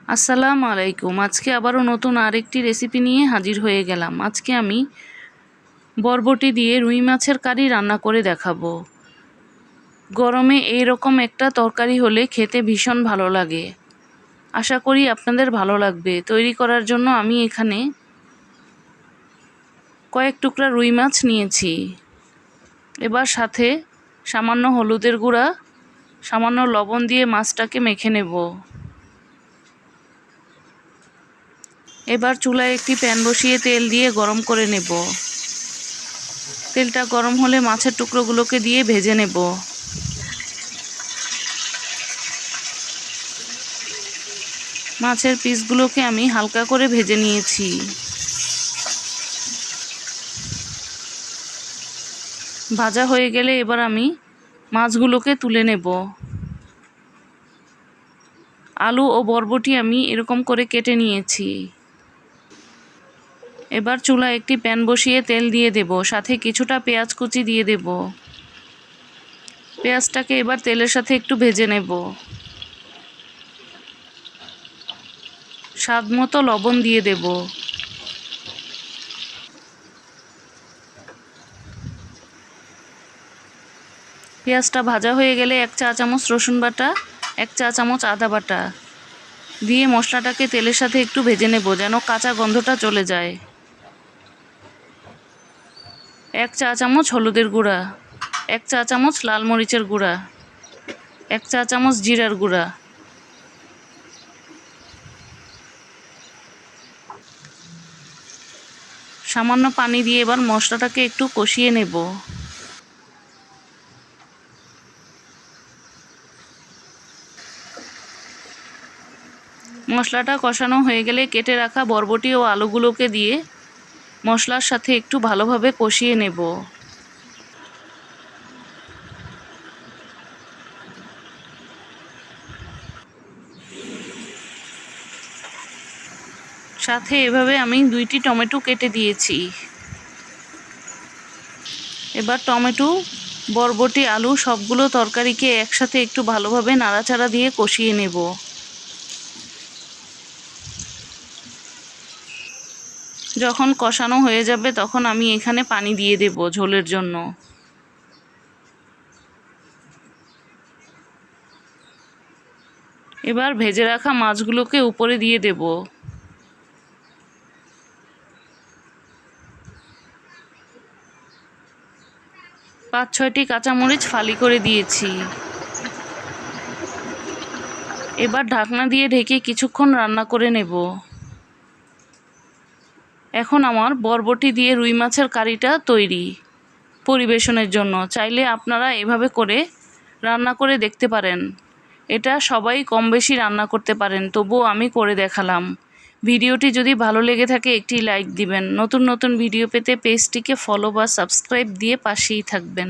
আসসালামু আলাইকুম। আজকে আবারও নতুন আরেকটি রেসিপি নিয়ে হাজির হয়ে গেলাম। আজকে আমি বরবটি দিয়ে রুই মাছের কারি রান্না করে দেখাবো। গরমে এইরকম একটা তরকারি হলে খেতে ভীষণ ভালো লাগে। আশা করি আপনাদের ভালো লাগবে। তৈরি করার জন্য আমি এখানে কয়েক টুকরা রুই মাছ নিয়েছি। এবার সাথে সামান্য হলুদের গুঁড়া, সামান্য লবণ দিয়ে মাছটাকে মেখে নেব। এবার চুলায় একটি প্যান বসিয়ে তেল দিয়ে গরম করে নেব। তেলটা গরম হলে মাছের টুকরোগুলোকে দিয়ে ভেজে নেব। মাছের পিসগুলোকে আমি হালকা করে ভেজে নিয়েছি। ভাজা হয়ে গেলে এবার আমি মাছগুলোকে তুলে নেব। আলু ও বরবটি আমি এরকম করে কেটে নিয়েছি। এবার চুলায় একটি প্যান বসিয়ে তেল দিয়ে দেব, সাথে কিছুটা পেঁয়াজ কুচি দিয়ে দেব। পেঁয়াজটাকে এবার তেলের সাথে একটু ভেজে নেব। স্বাদ মতো লবণ দিয়ে দেব। পেঁয়াজটা ভাজা হয়ে গেলে 1 চা চামচ রসুন বাটা, 1 চা চামচ আদা বাটা দিয়ে মশলাটাকে তেলের সাথে একটু ভেজে নেব যেন কাঁচা গন্ধটা চলে যায়। 1 চা চামচ হলুদের গুঁড়া, 1 চা চামচ লাল মরিচের গুঁড়া, 1 চা চামচ জিরার গুঁড়া, সামান্য পানি দিয়ে এবার মশলাটাকে একটু কষিয়ে নেব। মশলাটা কষানো হয়ে গেলে কেটে রাখা বরবটি ও আলুগুলোকে দিয়ে মশলার সাথে একটু ভালোভাবে কষিয়ে নেব। সাথে এভাবে আমি 2টি টমেটো কেটে দিয়েছি। এবার টমেটো, বরবটি, আলু সবগুলো তরকারিকে একসাথে একটু ভালোভাবে নাড়াচাড়া দিয়ে কষিয়ে নেব। যখন কষানো হয়ে যাবে তখন আমি এখানে পানি দিয়ে দেব ঝোলের জন্য। এবার ভেজে রাখা মাছগুলোকে উপরে দিয়ে দেব। পাঁচ ছয়টি কাঁচামরিচ ফালি করে দিয়েছি। এবার ঢাকনা দিয়ে ঢেকে কিছুক্ষণ রান্না করে নেব। এখন আমার বরবটি দিয়ে রুই মাছের কারিটা তৈরি পরিবেশনের জন্য। চাইলে আপনারা এভাবে করে রান্না করে দেখতে পারেন। এটা সবাই কম বেশি রান্না করতে পারেন, তবুও আমি করে দেখালাম। ভিডিওটি যদি ভালো লেগে থাকে একটি লাইক দিবেন। নতুন নতুন ভিডিও পেতে পেজটিকে ফলো বা সাবস্ক্রাইব দিয়ে পাশেই থাকবেন।